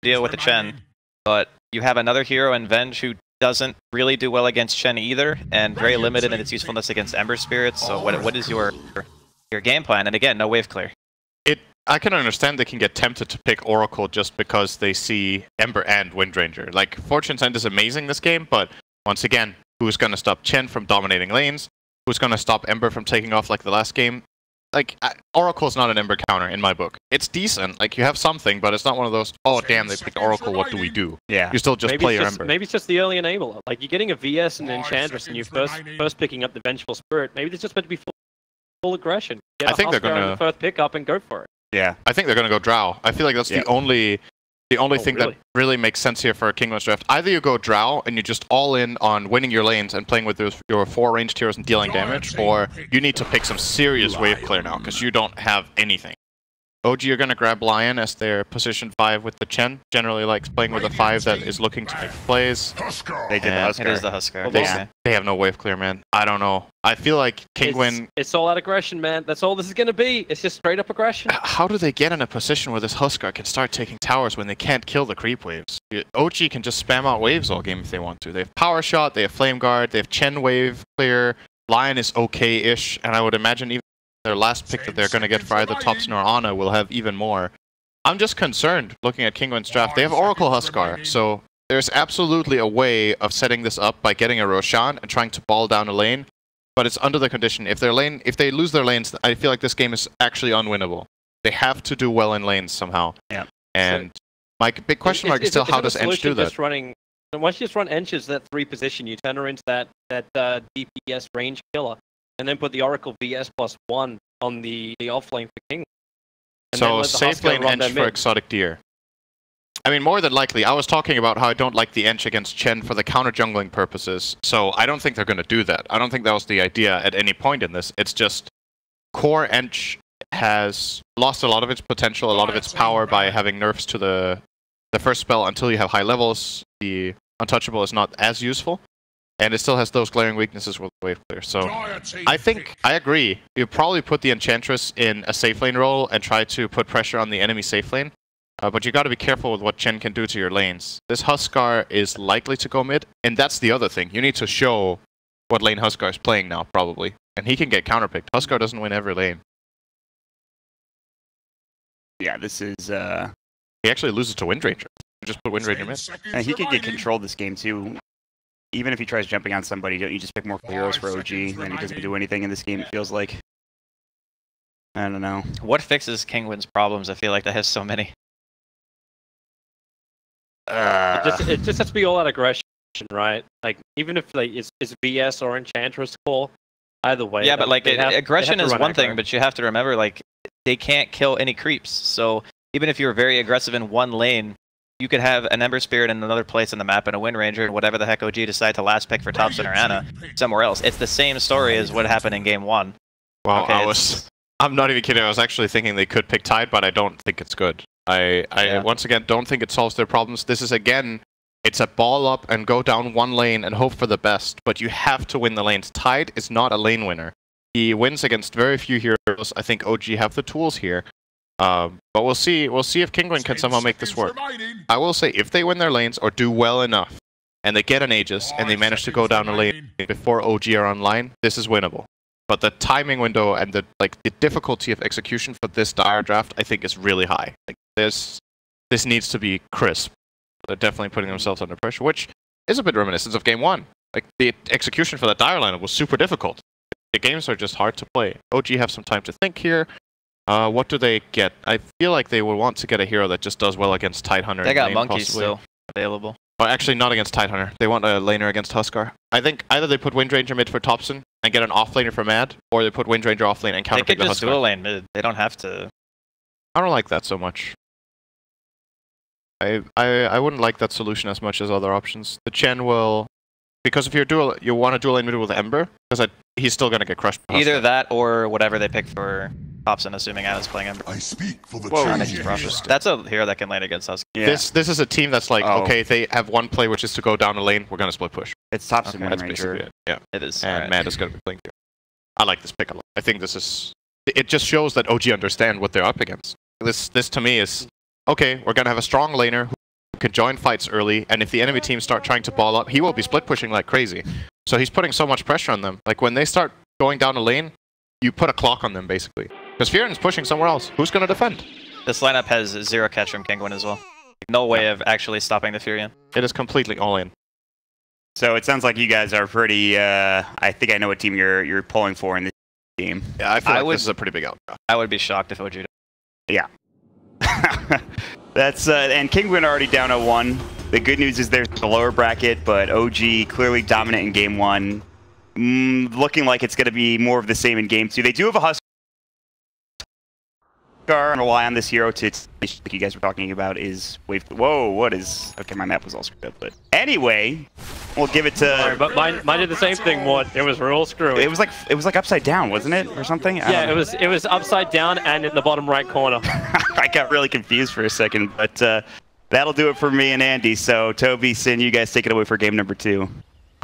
deal with the Chen, but you have another hero in Venge who doesn't really do well against Chen either, and very limited in its usefulness against Ember Spirits. So what is your game plan? And again, no wave clear. I can understand they can get tempted to pick Oracle just because they see Ember and Windranger. Like, Fortune's End is amazing this game, but once again, who's going to stop Chen from dominating lanes? Who's going to stop Ember from taking off like the last game? Like, Oracle's not an Ember counter in my book. It's decent, like, you have something, but it's not one of those, oh damn, they picked Oracle, what do we do? Yeah. You still just play your Ember. Maybe it's just the early enabler. Like, you're getting a VS and Enchantress, and you're first picking up the Vengeful Spirit. Maybe it's just meant to be full aggression. Get I think they're going to the first pickup and go for it. Yeah. I think they're going to go Drow. I feel like that's the only thing that really makes sense here for a Kinguin's draft. Either you go Drow and you just all in on winning your lanes and playing with your 4 ranged heroes and dealing damage, or you need to pick some serious wave clear now because you don't have anything. OG are going to grab Lion as their position 5 with the Chen. Generally likes playing with a 5 that is looking to make plays. They did the Huskar. It is the Huskar. They have no wave clear, man. I don't know. I feel like Kinguin... It's all out aggression, man. That's all this is going to be. It's just straight up aggression. How do they get in a position where this Huskar can start taking towers when they can't kill the creep waves? OG can just spam out waves all game if they want to. They have Power Shot, they have Flame Guard, they have Chen wave clear. Lion is okay-ish, and I would imagine even their last pick that they're going to get for either Thompson or Ana will have even more. I'm just concerned looking at Kinguin's draft. They have Oracle Huskar, so there's absolutely a way of setting this up by getting a Roshan and trying to ball down a lane, but it's under the condition. If they lose their lanes, I feel like this game is actually unwinnable. They have to do well in lanes somehow. Yeah. And my big question mark is still how does Ench do that? Once you just run Ench as that 3 position, you turn her into that DPS range killer, and then put the Oracle VS +1 on the offlane for King. So safe lane Ench for exotic deer. I mean, more than likely, I was talking about how I don't like the Ench against Chen for the counter jungling purposes, so I don't think they're going to do that. I don't think that was the idea at any point in this. It's just core Ench has lost a lot of its potential, a lot of its power by having nerfs to the first spell until you have high levels. The Untouchable is not as useful. And it still has those glaring weaknesses with wave clear. So I think, I agree. You probably put the Enchantress in a safe lane role and try to put pressure on the enemy safe lane. But you got to be careful with what Chen can do to your lanes. This Huskar is likely to go mid. And that's the other thing. You need to show what lane Huskar is playing now, probably. And he can get counterpicked. Huskar doesn't win every lane. Yeah, this is... He actually loses to Windranger. Just put Windranger mid. And he could get control this game, too. Even if he tries jumping on somebody, don't you just pick more heroes for OG, and he doesn't do anything in this game, it feels like. I don't know. What fixes Kinguin's problems? I feel like that has so many. It just has to be all out aggression, right? Like, even if like it's VS or Enchantress core, either way. Yeah, but like aggression is one thing, but you have to remember, like, they can't kill any creeps. So even if you're very aggressive in one lane, you could have an Ember Spirit in another place in the map and a Windranger and whatever the heck OG decide to last pick for Thompson or Ana somewhere else. It's the same story as what happened in game 1. Well, okay, I'm not even kidding. I was actually thinking they could pick Tide, but I don't think it's good. I once again don't think it solves their problems. This is, again, it's a ball up and go down one lane and hope for the best, but you have to win the lanes. Tide is not a lane winner. He wins against very few heroes. I think OG have the tools here. But we'll see. We'll see if Kinguin can somehow make this work. I will say, if they win their lanes or do well enough, and they get an Aegis, and they manage to go down a lane before OG are online, this is winnable. But the timing window and the difficulty of execution for this dire draft, I think, is really high. Like, this needs to be crisp. They're definitely putting themselves under pressure, which is a bit reminiscent of game 1. Like, the execution for that dire lineup was super difficult. The games are just hard to play. OG have some time to think here. What do they get? I feel like they would want to get a hero that just does well against Tidehunter. They got monkeys still available. Oh, actually, not against Tidehunter. They want a laner against Huskar. I think either they put Windranger mid for Thompson and get an offlaner for Mad, or they put Windranger offlane and counterpick the Huskar. They could just dual lane mid. They don't have to. I don't like that so much. I wouldn't like that solution as much as other options. The Chen will... Because if you want to dual lane mid with Ember, because he's still going to get crushed. Either that or whatever they pick for Thompson, assuming Ana's playing Ember. I speak for the That's a hero that can lane against us. Yeah. This is a team that's like, okay, they have one play, which is to go down a lane. We're going to split push. It's Thompson, okay, that's basically it. Yeah, it is. And Mad is going to be playing here. I like this pick a lot. I think this is... It just shows that OG understand what they're up against. This to me is, okay, we're going to have a strong laner can join fights early, and if the enemy team start trying to ball up, he will be split pushing like crazy. So he's putting so much pressure on them. Like when they start going down a lane, you put a clock on them basically. Because Fioren's pushing somewhere else. Who's going to defend? This lineup has 0 catch from Kinguin as well. No way of actually stopping the Furion. It is completely all in. So it sounds like you guys are pretty. I think I know what team you're pulling for in this game. Yeah, I feel like this is a pretty big outdraft. I would be shocked if OG. Yeah. That's and Kinguin already down 0-1. The good news is there's the lower bracket, but OG clearly dominant in game 1. Looking like it's going to be more of the same in game 2. They do have a Huskar and rely on this hero to, like you guys were talking about, is wave. Whoa, what is? Okay, my map was all screwed up, but anyway, we'll give it to. Sorry, but mine did the same thing. What? It was real screwy. It was like upside down, wasn't it, or something? Yeah, it was upside down and in the bottom right corner. I got really confused for a second, but that'll do it for me and Andy. So Toby, Sin, you guys take it away for game number 2.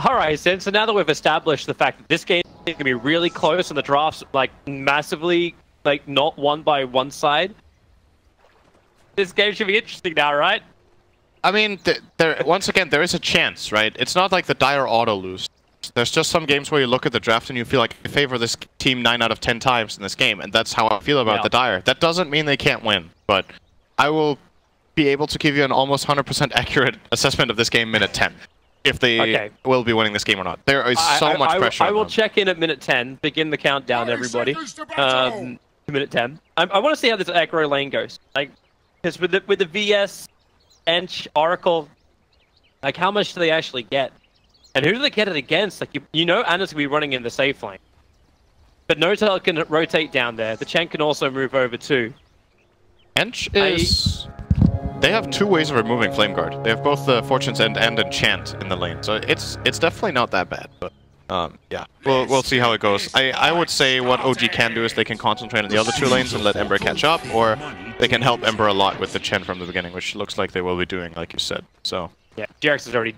All right, Sin. So now that we've established the fact that this game is gonna be really close and the draft's like massively. Like not won by one side. This game should be interesting now, right? I mean, once again, there is a chance, right? It's not like the dire auto lose. There's just some games where you look at the draft and you feel like I favor this team 9 out of 10 times in this game, and that's how I feel about the dire. That doesn't mean they can't win, but I will be able to give you an almost 100% accurate assessment of this game minute 10. If they will be winning this game or not. There is so much pressure on them. I will check in at minute 10, begin the countdown, everybody. Minute 10. I want to see how this aggro lane goes. Like, because with the VS, Ench, Oracle, like how much do they actually get? And who do they get it against? Like you know Anna's gonna be running in the safe lane. But Notel can rotate down there. The Chen can also move over too. Ench is... They have 2 ways of removing Flame Guard. They have both the Fortune's End and Enchant in the lane. So it's definitely not that bad, but... yeah, we'll see how it goes. I would say what OG can do is they can concentrate on the other 2 lanes and let Ember catch up, or they can help Ember a lot with the Chen from the beginning, which looks like they will be doing, like you said. So yeah, Jerax is already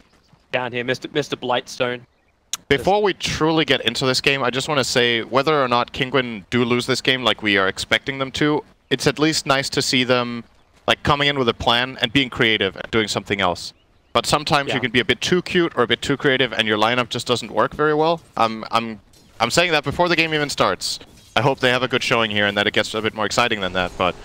down here, Mr. Blightstone. Before we truly get into this game, I just want to say whether or not Kinguin do lose this game like we are expecting them to, it's at least nice to see them like coming in with a plan and being creative and doing something else. But sometimes you can be a bit too cute or a bit too creative, and your lineup just doesn't work very well. I'm saying that before the game even starts. I hope they have a good showing here and that it gets a bit more exciting than that. But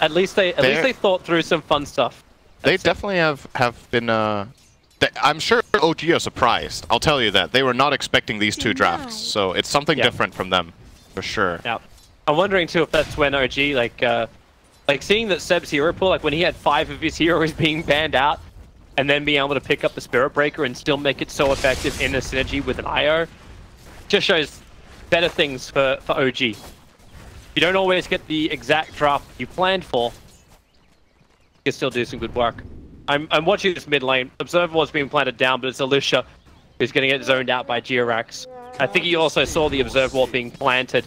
at least they thought through some fun stuff. They definitely have been. I'm sure OG are surprised. I'll tell you that they were not expecting these 2 drafts, so it's something different from them, for sure. Yeah, I'm wondering too if that's when OG like seeing that Seb's hero pool, like when he had 5 of his heroes being banned out, and then being able to pick up the Spirit Breaker and still make it so effective in a synergy with an IO, just shows better things for OG. You don't always get the exact draft you planned for, you can still do some good work. I'm watching this mid lane. Observer was being planted down, but it's Alicia who's going to get zoned out by Jerax. I think he also saw the Observer wall being planted.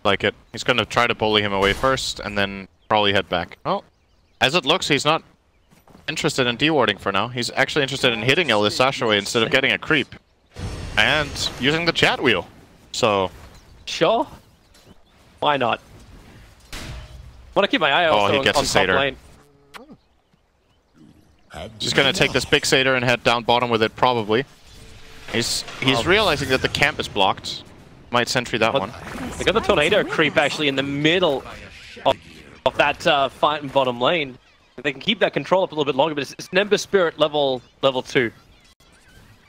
Like it. He's going to try to bully him away first, and then probably head back. Oh, as it looks, he's not interested in dewarding for now. He's actually interested in hitting Sasha away instead of getting a creep. And using the chat wheel. So... Sure. Why not? Want to keep my eye out he gets on a top Satyr. lane. Just going to take this big Satyr and head down bottom with it, probably. He's realizing that the camp is blocked. Might sentry that one. They got the tornado creep actually in the middle of that fight in bottom lane. They can keep that control up a little bit longer, but it's Nimbus Spirit level 2.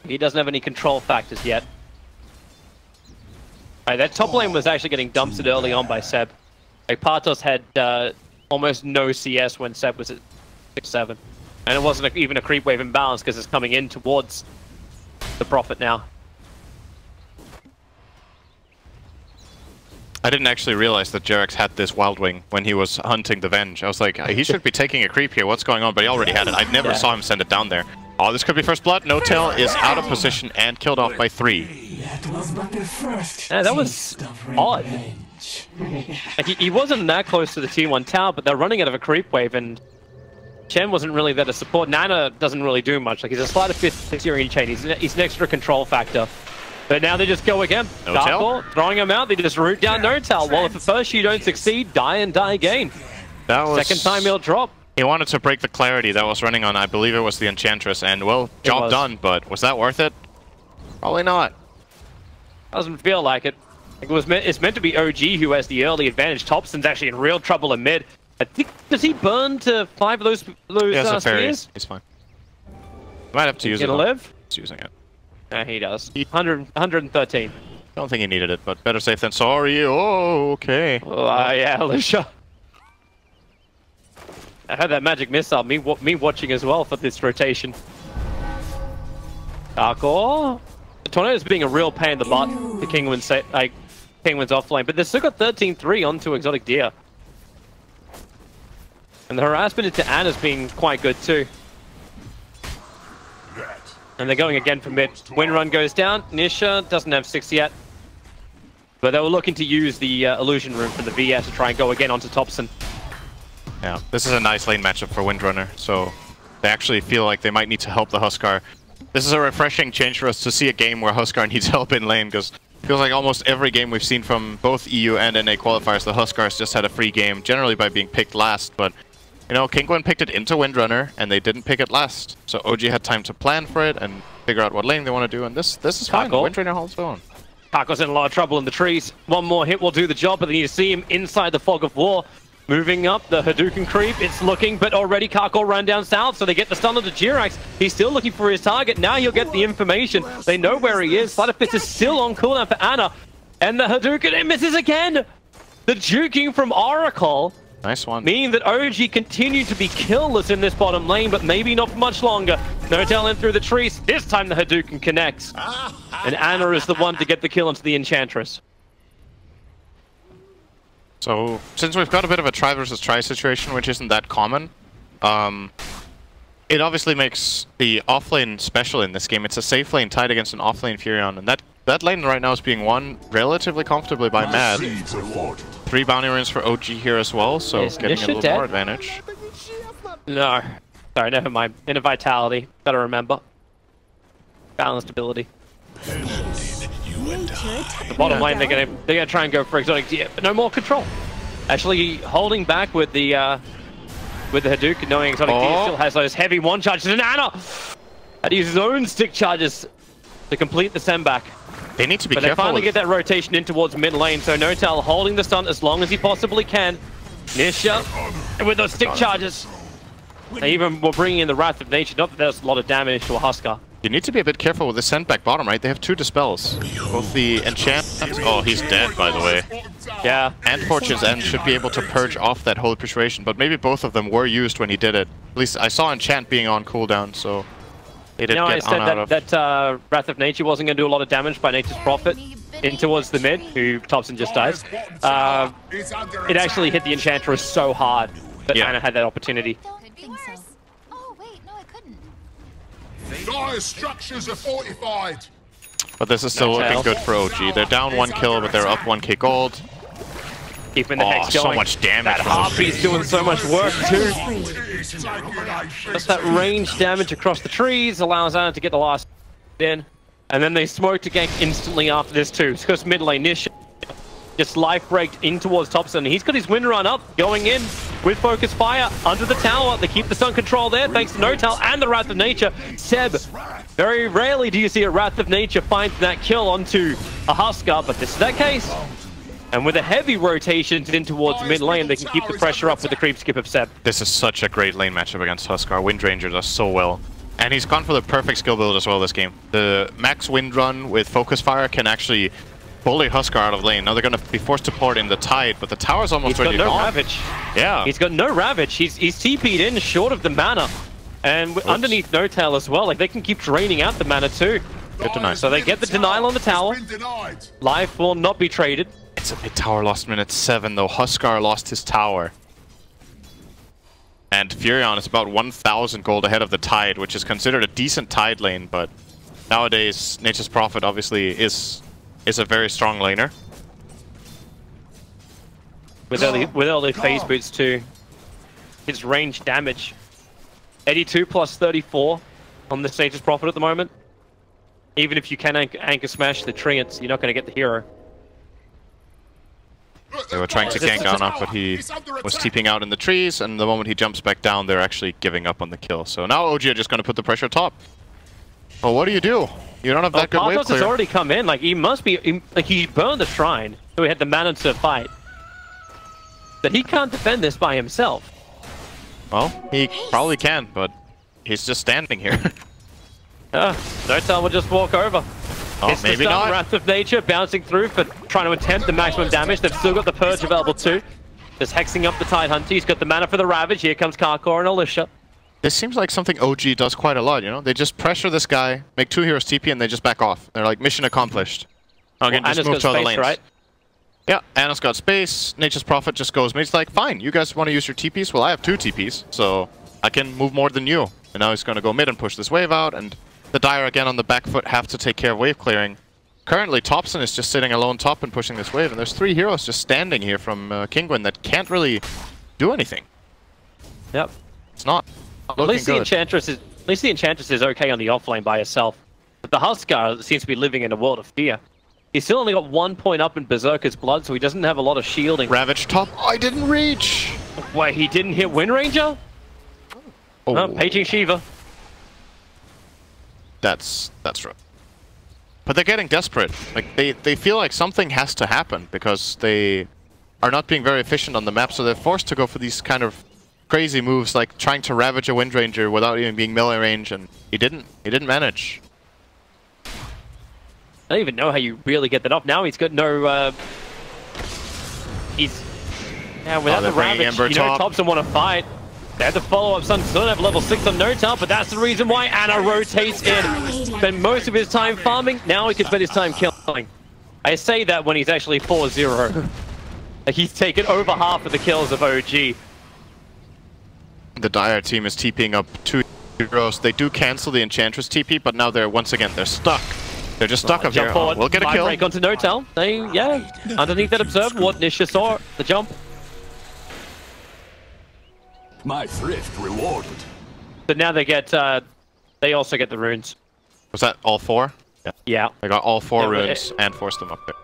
He doesn't have any control factors yet. Alright, that top lane was actually getting dumpstered early on by Seb. Like Partos had almost no CS when Seb was at 6-7. And it wasn't even a creep wave imbalance because it's coming in towards the Prophet now. I didn't actually realize that Jerax had this Wild Wing when he was hunting the Venge. I was like, he should be taking a creep here, what's going on? But he already had it. I never saw him send it down there. Oh, this could be first blood. Notel is out of position and killed off by 3. That was odd. Like, he wasn't that close to the T1 tower, but they're running out of a creep wave, and Chen wasn't really there to support. Nana doesn't really do much. Like, he's a slight of 5th Syrian chain. He's an extra control factor. But now they just go again. Darkball, throwing him out. They just root down Notel. Well, if at first you don't succeed, die and die again. That was... Second time he'll drop. He wanted to break the clarity that was running on, I believe it was the Enchantress, and well, job done, but was that worth it? Probably not. Doesn't feel like it. It's meant to be OG who has the early advantage. Thompson's actually in real trouble in mid. I think, does he burn to 5 of those spears? He's fine. Might have to use it. Gonna live? He's using it. Yeah, he does. 113. Don't think he needed it, but better safe than sorry. Oh, okay. Oh, yeah, Alicia. I heard that magic missile. Me watching as well for this rotation. Darkor. The Tornado's being a real pain in the butt. The Kinguin's offlane, but they've still got 13-3 onto Exotic Deer. And the harassment into Anna's been quite good too. And they're going again for mid. Windrun goes down. Nisha doesn't have 6 yet. But they were looking to use the illusion room from the VS to try and go again onto Thompson. Yeah, this is a nice lane matchup for Windrunner, so they actually feel like they might need to help the Huskar. This is a refreshing change for us to see a game where Huskar needs help in lane, because it feels like almost every game we've seen from both EU and NA qualifiers, the Huskars just had a free game, generally by being picked last, but you know, Kinguin picked it into Windrunner, and they didn't pick it last. So OG had time to plan for it and figure out what lane they want to do, and this is fine. Windrunner holds on. Paco's in a lot of trouble in the trees. One more hit will do the job, but then you see him inside the fog of war. Moving up the Hadouken creep, it's looking, but already Karkor ran down south, so they get the stun of the Jirax. He's still looking for his target. Now he'll get the information. They know where he is. Sleight of Fist is still on cooldown for Anna. And the Hadouken, it misses again! The juking from Oracle. Nice one. Meaning that OG continue to be killless in this bottom lane, but maybe not for much longer. Notel in through the trees. This time the Hadouken connects. And Anna is the one to get the kill into the Enchantress. So, since we've got a bit of a try versus try situation, which isn't that common, it obviously makes the offlane special in this game. It's a safe lane tied against an offlane Furion, and that lane right now is being won relatively comfortably by Mad. 3 bounty runes for OG here as well, so getting a little more advantage. No. Sorry, never mind. Inner Vitality. Better remember. Balanced ability. The bottom lane, they're gonna try and go for Exotic Deer, but no more control. Actually, holding back with the Hadouken, knowing Exotic Deer still has those heavy one charges, and Anna had to use his own stick charges to complete the send back. They need to be careful. But they finally get that rotation in towards mid lane, so Notel holding the stun as long as he possibly can. Nisha, and with those stick charges, they even were bringing in the Wrath of Nature. Not that there's a lot of damage to a Huskar. You need to be a bit careful with the send back bottom, right? They have 2 dispels. Both the enchant... Oh, he's dead, by the way. Yeah. And Fortune's End should be able to purge off that Holy Persuasion, but maybe both of them were used when he did it. At least I saw enchant being on cooldown, so they did I said that Wrath of Nature wasn't going to do a lot of damage by Nature's Prophet in towards the mid, who Thompson just died. It actually hit the Enchantress so hard that Anna had that opportunity. Dire structures are fortified. But this is still looking good for OG. They're down 1 kill, but they're up 1k gold. Keeping the hex going. So much damage. That Harpy's doing so much work too. Just that range damage across the trees allows Anna to get the last in. And then they smoke to gank instantly after this too. It's because mid lane Nish just life breaked in towards Thompson. He's got his wind run up, going in with focus fire under the tower. They keep the stun control there thanks to Notel and the Wrath of Nature. Seb, very rarely do you see a Wrath of Nature find that kill onto a Huskar, but this is that case. And with a heavy rotation in towards mid lane, they can keep the pressure up with the creep skip of Seb. This is such a great lane matchup against Huskar. Wind Ranger does so well. And he's gone for the perfect skill build as well this game. The max wind run with focus fire can actually bully Huskar out of lane. Now they're going to be forced to port in the Tide, but the tower's almost ready to go. He's got no Ravage. Yeah. He's got no Ravage. He's TP'd in short of the mana. And underneath Notel as well, like they can keep draining out the mana too. Good to know. So they get the denial on the tower. Life will not be traded. It's a big tower lost minute 7 though. Huskar lost his tower. And Furion is about 1,000 gold ahead of the Tide, which is considered a decent Tide lane, but nowadays Nature's Prophet obviously is a very strong laner. With early phase boots too. His range damage. 82 plus 34 on the Nature's Prophet at the moment. Even if you can anchor smash the Treants, you're not going to get the hero. They were trying to gank on up, but he was TPing out in the trees, and the moment he jumps back down, they're actually giving up on the kill. So now OG are just going to put the pressure top. Well, what do? You don't have that good wave clear. Has already come in. Like, he must be... Like, he burned the shrine, so he had the mana to fight. But he can't defend this by himself. Well, he probably can, but he's just standing here. Notel will just walk over. Oh, it's maybe the not. Wrath of Nature bouncing through for trying to attempt the maximum damage. They've still got the Purge available too. Just hexing up the Tidehunter. He's got the mana for the Ravage. Here comes Karkor and Alicia. This seems like something OG does quite a lot, you know? They just pressure this guy, make 2 heroes TP, and they just back off. They're like, mission accomplished. Okay, well, just move to other lanes. Right? Yeah, Anna's got space. Nature's Prophet just goes, he's like, fine, you guys want to use your TPs? Well, I have 2 TPs, so I can move more than you. And now he's going to go mid and push this wave out, and the Dire again on the back foot have to take care of wave clearing. Currently, Topson is just sitting alone top and pushing this wave, and there's 3 heroes just standing here from Kinguin that can't really do anything. Yep. It's not at least the Enchantress is okay on the offlane by herself. But the Huskar seems to be living in a world of fear. He's still only got 1 point up in Berserker's Blood, so he doesn't have a lot of shielding. Ravage top. I didn't reach! Wait, he didn't hit Wind Ranger? Oh, paging Shiva. That's right. But they're getting desperate. Like, they feel like something has to happen, because they are not being very efficient on the map, so they're forced to go for these kind of crazy moves, like trying to ravage a Wind Ranger without even being melee range, and he didn't manage. I don't even know how you really get that off. Now he's got no, without the Ravage, you know, Topson want to fight. They have the follow-up, Sun still have level 6 on Notel, but that's the reason why Anna rotates in. Spend most of his time farming, now he can spend his time killing. I say that when he's actually 4-0. Like, he's taken over half of the kills of OG. The Dire team is TPing up 2 heroes. They do cancel the Enchantress TP, but now they're, once again, they're stuck. They're just stuck up here. Forward, we'll get a kill. Break onto Notel. Underneath that Observed Ward, Nisha saw the jump. My thrift rewarded. But now they get, they also get the runes. Was that all 4? Yeah. Yeah. They got all 4 runes and forced them up there.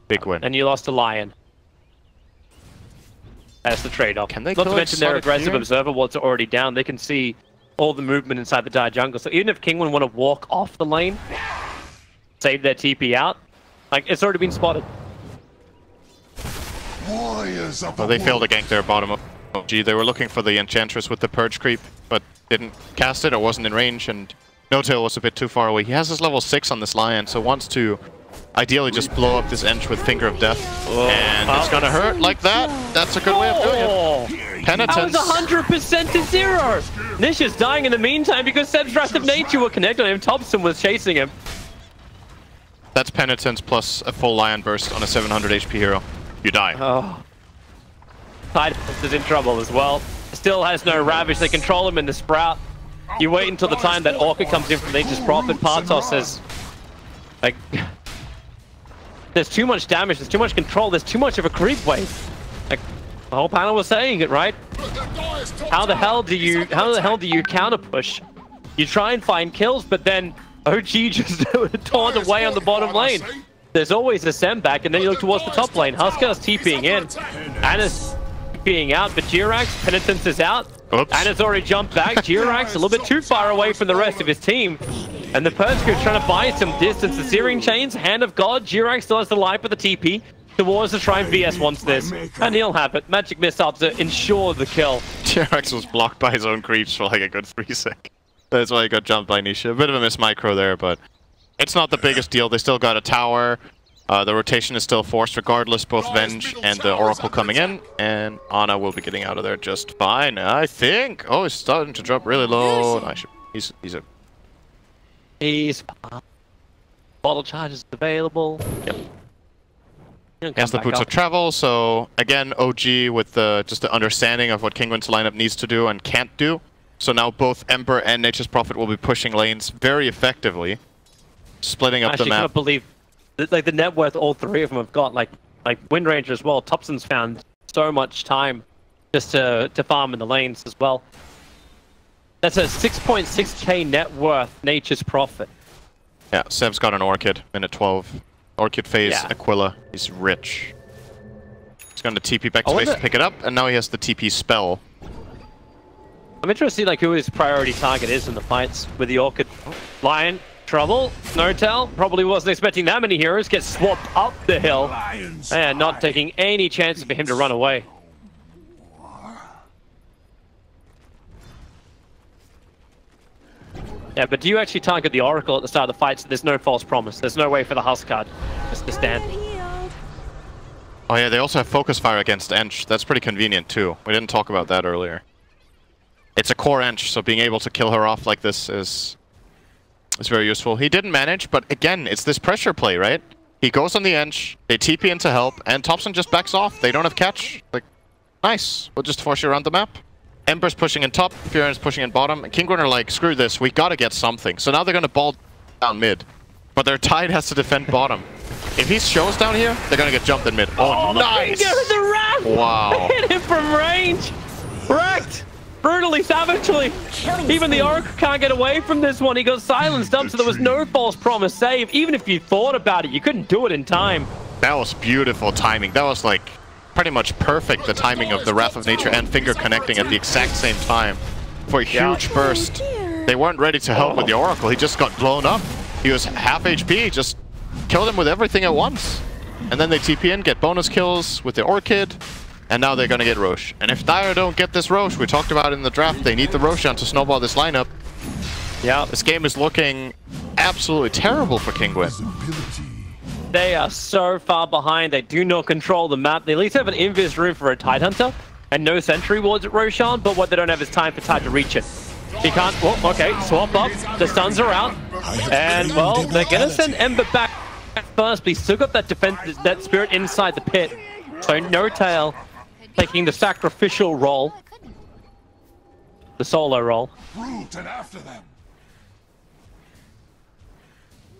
Big win. And you lost a Lion. That's the trade-off. Can they Not to mention their aggressive here? Observer Wards are already down. They can see all the movement inside the Dire jungle. So even if Kinguin want to walk off the lane, save their TP out, like, it's already been spotted. Well, they failed to gank their bottom of OG. They were looking for the Enchantress with the Purge creep, but didn't cast it or wasn't in range, and Notail was a bit too far away. He has his level 6 on this Lion, so wants to ideally just blow up this Ench with Finger of Death. And it's gonna hurt like that. That's a good way of doing it. Penitence. That was 100% to 0. Nisha's dying in the meantime because Seb's Wrath of Nature were connected on him. Topson was chasing him. That's Penitence plus a full Lion Burst on a 700 HP hero. You die. Oh. Tidehunter is in trouble as well. Still has no Ravage. They control him in the Sprout. You wait until the time that Orca comes in from Nature's Prophet. Partos says, like, there's too much damage, there's too much control, there's too much of a creep wave. Like, the whole panel was saying it, right? How the hell do you counter push? You try and find kills, but then OG just torn away on the bottom lane. There's always a Sem back, and then you look towards the top lane. Huskar's TPing in. Anna's TPing out, but Jirax, Penitence is out. Oops. Anna's already jumped back. Jirax a little bit too far away from the rest of his team. And the Purge Crew trying to buy some distance. The Searing Chains, Hand of God. Jirax still has the life of the TP towards the Shrine. VS wants this, and he'll have it. Magic Missile to ensure the kill. Jirax was blocked by his own creeps for like a good 3 seconds. That's why he got jumped by Nisha. A bit of a miss micro there, but it's not the biggest deal. They still got a tower. The rotation is still forced regardless, both Venge and the Oracle coming in, and Ana will be getting out of there just fine, I think. Oh, he's starting to drop really low. Nice. He's bottle charges available. Yep. He has the Boots of Travel, so again, OG with just the understanding of what Kinguin's lineup needs to do and can't do. So now both Ember and Nature's Prophet will be pushing lanes very effectively, splitting up the map. I can't believe, like, the net worth all 3 of them have got, like Wind Ranger as well. Topson's found so much time just to farm in the lanes as well. That's a 6.6k net worth Nature's Prophet. Yeah, Seb's got an Orchid, minute 12. Orchid phase, Aquila. He's rich. He's going to TP back to base to pick it up, and now he has the TP spell. I'm interested to see like who his priority target is in the fights with the Orchid. Lion, trouble, no tell. Probably wasn't expecting that many heroes get swapped up the hill. And not taking any chances for him to run away. Yeah, but do you actually target the Oracle at the start of the fight so there's no false promise? There's no way for the Huskard just to stand. Oh yeah, they also have Focus Fire against Ench. That's pretty convenient too. We didn't talk about that earlier. It's a core Ench, so being able to kill her off like this is very useful. He didn't manage, but again, it's this pressure play, right? He goes on the Ench, they TP in to help, and Thompson just backs off. They don't have catch. Like, nice. We'll just force you around the map. Ember's pushing in top, Fioren's pushing in bottom. Kinguin are like, screw this, we gotta get something. So now they're gonna ball down mid. But their Tide has to defend bottom. If he shows down here, they're gonna get jumped in mid. Oh, nice! The wrap! Wow. Hit him from range! Wrecked! Brutally, savagely! Even the Oracle can't get away from this one. He got silenced up, so there was no false promise save. Even if you thought about it, you couldn't do it in time. That was beautiful timing. That was like pretty much perfect, the timing of the Wrath of Nature and Finger connecting at the exact same time for a huge burst. They weren't ready to help with the Oracle. He just got blown up. He was half HP, just killed him with everything at once. And then they TP in, get bonus kills with the Orchid, and now they're gonna get Rosh. And if Dire don't get this Rosh, we talked about it in the draft, they need the Roshan to snowball this lineup. Yeah, this game is looking absolutely terrible for Kinguin. They are so far behind, they do not control the map. They at least have an invis room for a Tidehunter and no sentry wards at Roshan, but what they don't have is time for Tide to reach it. He can't, well, okay, swap up, the stuns are out, and well, they're gonna send Ember back first, but he's still got that defense, that spirit inside the pit. So no tail, taking the sacrificial role, the solo role.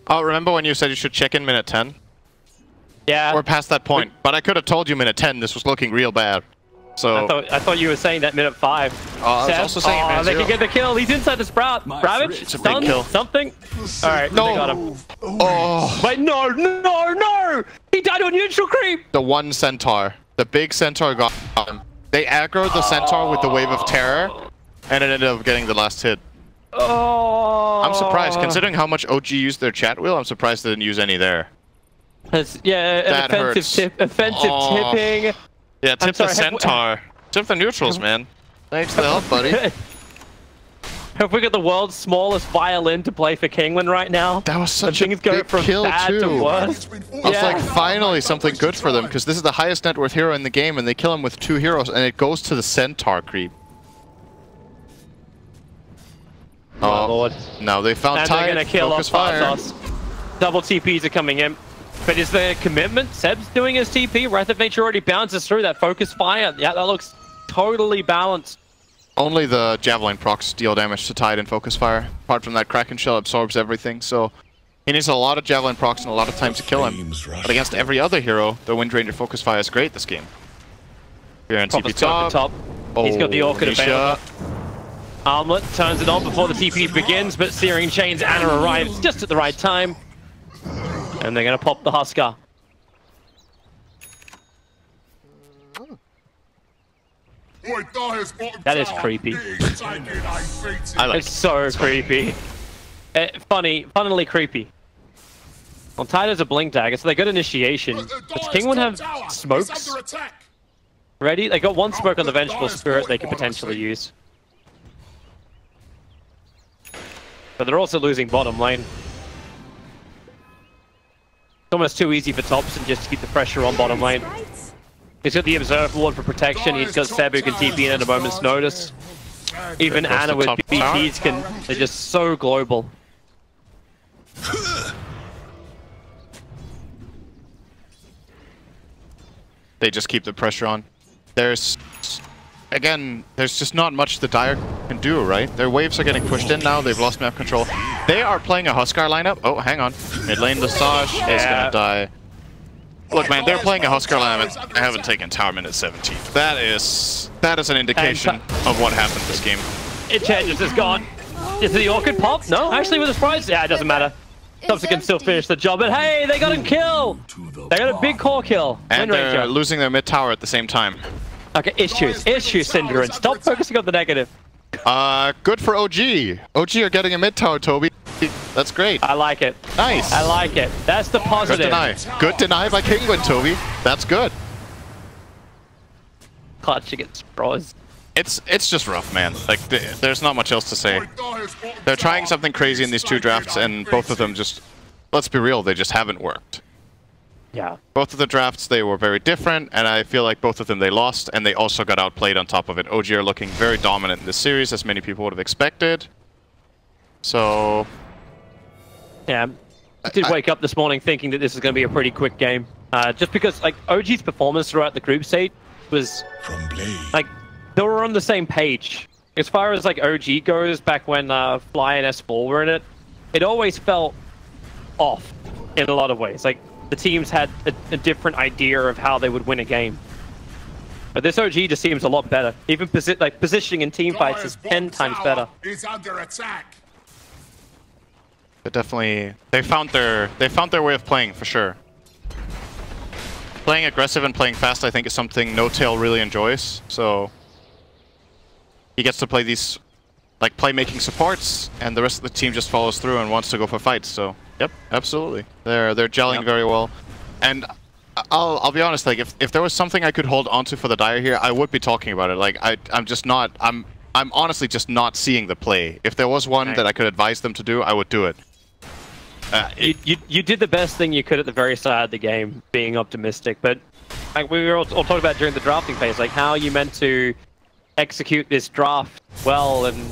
Oh, remember when you said you should check in minute 10? Yeah. We're past that point, but I could have told you minute 10 this was looking real bad. So I thought you were saying that minute 5. I was also saying minute 0. They can get the kill. He's inside the Sprout. Ravage, it's a big kill. Something. All right, no. they got him. Oh. Wait, no! He died on neutral creep. The one Centaur, the big Centaur got him. They aggroed the Centaur with the Wave of Terror, and it ended up getting the last hit. Oh. I'm surprised, considering how much OG used their chat wheel. I'm surprised they didn't use any there. Yeah, that an offensive tipping. Yeah, tip the Centaur. Tip the neutrals, man. Thanks for the help, buddy. Have we got the world's smallest violin to play for Kinguin right now? That was such a big kill, too. To worse. I was like, finally something good for them, because this is the highest net worth hero in the game, and they kill him with 2 heroes, and it goes to the Centaur creep. Oh, Lord. No, they found and Tide. They're going to kill off Fire. Bartos. Double TPs are coming in. But is there commitment? Seb's doing his TP. Wrath of Nature already bounces through that focus fire. Yeah, that looks totally balanced. Only the Javelin procs deal damage to Tide and Focus Fire. Apart from that, Kraken Shell absorbs everything, so he needs a lot of Javelin procs and a lot of time to kill him. But against every other hero, the Wind Ranger Focus Fire is great this game. Here in TP top. He's got the Orchid Nisha. available. Armlet turns it on before the TP begins, but Searing Chains Anna arrives just at the right time. And they're going to pop the Huskar. That is creepy. It's so creepy. Funnily creepy. Well, Tide has a blink dagger, so they got initiation. Does Kinguin have smokes ready? They got one smoke on the Vengeful Spirit they could potentially use. But they're also losing bottom lane. It's almost too easy for Thompson just to keep the pressure on bottom lane. He's got the Observe Ward for protection. He's got Seb who can TP in at a moment's notice. Even Anna with BTs can... They're just so global. They just keep the pressure on. There's... Again, there's just not much the Dire can do, right? Their waves are getting pushed in now. They've lost map control. They are playing a Huskar lineup. Oh, hang on. Mid lane Lesage is gonna die. Look, man, they're playing a Huskar lineup. I haven't taken tower minute 17. That is an indication of what happened this game. It changes. It's gone. Is the Orchid pop? No, actually with the sprites. Yeah, it doesn't matter. Thompson can still finish the job, but hey, they got a kill! They got a big core kill. And they're losing their mid tower at the same time. Okay, issues, Synderen. Stop focusing on the negative. Good for OG. OG are getting a mid tower, Toby. That's great. I like it. Nice. I like it. That's the positive. Good deny. Good deny by Kinguin, Toby. That's good. Clutch against Bros. It's just rough, man. Like, there's not much else to say. They're trying something crazy in these two drafts, and both of them just, let's be real, they just haven't worked. Yeah. Both of the drafts, they were very different, and I feel like both of them they lost, and they also got outplayed on top of it. OG are looking very dominant in this series, as many people would have expected. So... yeah, I did wake up this morning thinking that this is going to be a pretty quick game. Just because, like, OG's performance throughout the group stage was, like, they were on the same page. As far as, like, OG goes, back when Fly and S4 were in it, it always felt off in a lot of ways. Like, the teams had a different idea of how they would win a game. But this OG just seems a lot better. Even positioning in team fights is 10 times better. But definitely, they found their way of playing for sure. Playing aggressive and playing fast, I think, is something No-Tail really enjoys. So he gets to play these, like, playmaking supports, and the rest of the team just follows through and wants to go for fights. So yep, absolutely, they're gelling very well. And I'll be honest, like, if there was something I could hold onto for the Dire here, I would be talking about it. Like, I'm honestly just not seeing the play. If there was one that I could advise them to do, I would do it. You did the best thing you could at the very start of the game, being optimistic. But like we were all talking about during the drafting phase, like how you meant to execute this draft well, and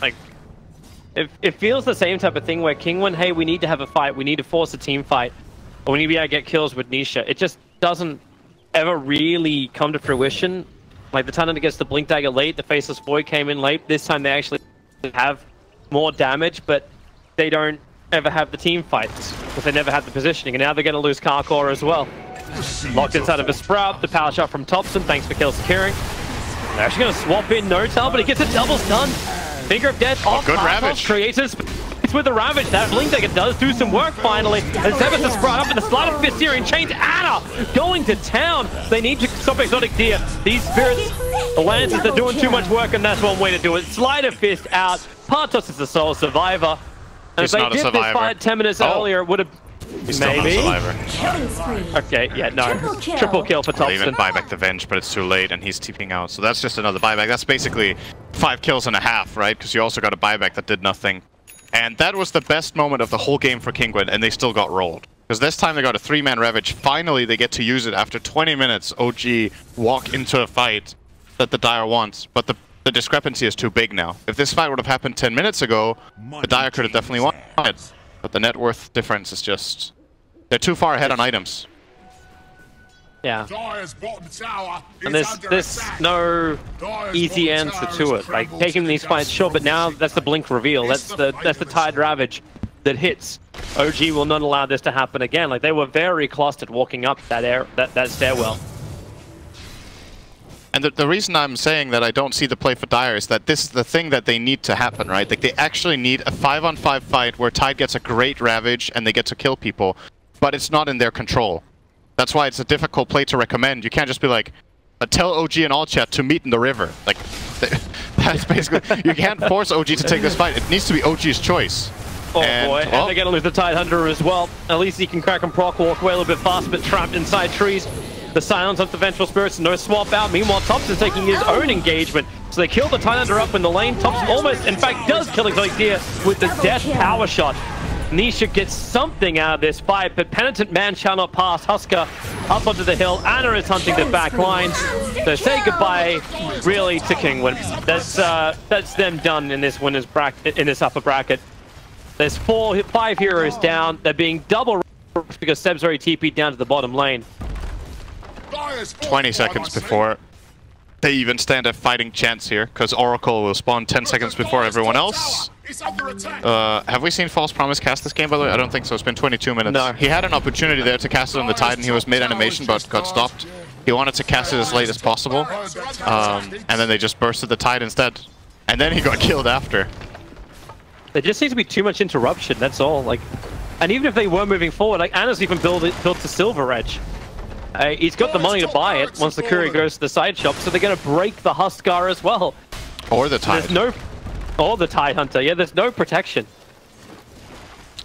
like it feels the same type of thing where Kinguin, hey, we need to have a fight, we need to force a team fight, or we need to be able to get kills with Nisha. It just doesn't ever really come to fruition. Like the time against the Blink Dagger late, the Faceless Void came in late. This time they actually have more damage, but they don't ever have the team fights because they never have the positioning, and now they're going to lose Carcore as well. Locked inside of a Sprout, the power shot from Thompson, thanks for kill securing. They're actually going to swap in No-Tail, but he gets a double stun. Finger of Death off good Ravage. Creates it's with the Ravage. That Blink Dagger does do some work finally. And Sebas the Sprout up in the Sleight of Fist here and chains Anna going to town. They need to stop Exotic Deer. These Spirits, the Lancers, they're doing too much work, and that's one way to do it. Sleight of Fist out. Partos is the sole survivor. And if they did this fight 10 minutes earlier, it would have... Maybe? Okay, yeah, no. Triple kill for Thompson. They even buy back the Venge, but it's too late, and he's TPing out. So that's just another buyback. That's basically 5 kills and a half, right? Because you also got a buyback that did nothing. And that was the best moment of the whole game for Kinguin, and they still got rolled. Because this time they got a 3-man Ravage. Finally, they get to use it after 20 minutes. OG walk into a fight that the Dire wants, but the discrepancy is too big now. If this fight would have happened 10 minutes ago, the Dire could have definitely won it. But the net worth difference is just... they're too far ahead on items. Yeah. And there's no easy answer to it. Like, taking these fights, sure, but now that's the Blink reveal. That's the Tide Ravage that hits. OG will not allow this to happen again. Like, they were very clustered walking up that stairwell. And the reason I'm saying that I don't see the play for Dire is that this is the thing that they need to happen, right? Like, they actually need a 5-on-5 fight where Tide gets a great Ravage and they get to kill people, but it's not in their control. That's why it's a difficult play to recommend. You can't just be like, tell OG and all chat to meet in the river. Like, that's basically... you can't force OG to take this fight. It needs to be OG's choice. Oh boy, and they're going to lose the Tide Hunter as well. At least he can crack and proc, walk away a little bit faster, but trapped inside trees. The silence of the Vengeful Spirits, no swap out. Meanwhile, Thompson's taking his own engagement. So they kill the Tide Hunter up in the lane. Thompson almost, in fact, does kill Exotic Deer with the death power shot. Nisha gets something out of this fight, but Penitent Man shall not pass. Husker up onto the hill. Anna is hunting the back line. So say goodbye, really, to Kinguin. That's them done in this winners bracket, in this upper bracket. There's 5 heroes down. They're being double because Seb's already TP'd down to the bottom lane. 20 seconds before they even stand a fighting chance here, because Oracle will spawn 10 seconds before everyone else. Have we seen False Promise cast this game, by the way? I don't think so. It's been 22 minutes. No. He had an opportunity there to cast it on the Tide, and he was mid-animation, but got stopped. He wanted to cast it as late as possible, and then they just bursted the Tide instead. And then he got killed after. There just seems to be too much interruption, that's all. Like, and even if they were moving forward, like Anna's even built to Silver Edge. He's got the money to buy it once the courier goes to the side shop, so they're going to break the Huskar as well. Or the Tide. Or the Tide Hunter. Yeah, there's no protection.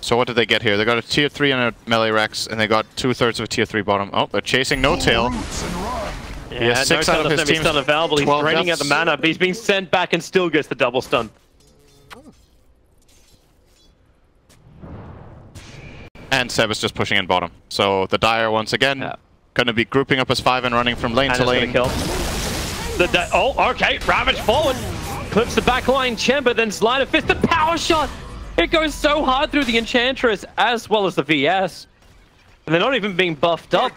So what did they get here? They got a tier 3 and a melee Rex, and they got 2/3 of a tier 3 bottom. Oh, they're chasing No Tail. Yeah, 6 out of his team. Still available. He's draining at the mana, but he's being sent back and still gets the double stun. And Seb is just pushing in bottom. So the Dire once again going to be grouping up as 5 and running from lane to lane. Oh, okay. Ravage forward. Clips the backline chamber, then Slider Fist. The power shot. It goes so hard through the Enchantress as well as the VS. And they're not even being buffed up.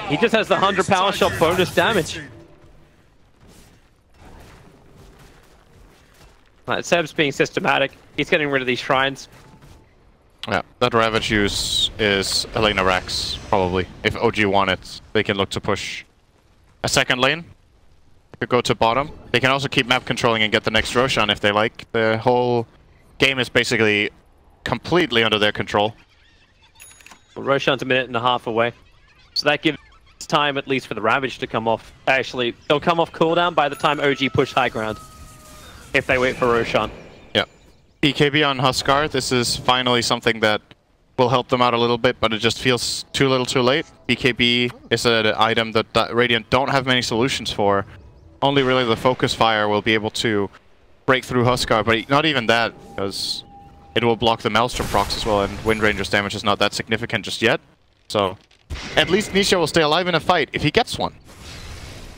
He just has the 100 power shot bonus damage. Right, Seb's being systematic. He's getting rid of these shrines. Yeah, that Ravage use is Elena Rax, probably. If OG want it, they can look to push a second lane. They could go to bottom. They can also keep map controlling and get the next Roshan if they like. The whole game is basically completely under their control. Well, Roshan's a minute and a half away. So that gives time at least for the Ravage to come off. Actually, they'll come off cooldown by the time OG push high ground. If they wait for Roshan. Yeah. BKB on Huskar, this is finally something that will help them out a little bit, but it just feels too little too late. BKB is an item that Radiant don't have many solutions for. Only really the Focus Fire will be able to break through Huskar, but not even that, because it will block the Maelstrom procs as well, and Wind Ranger's damage is not that significant just yet. So, at least Nisha will stay alive in a fight if he gets one.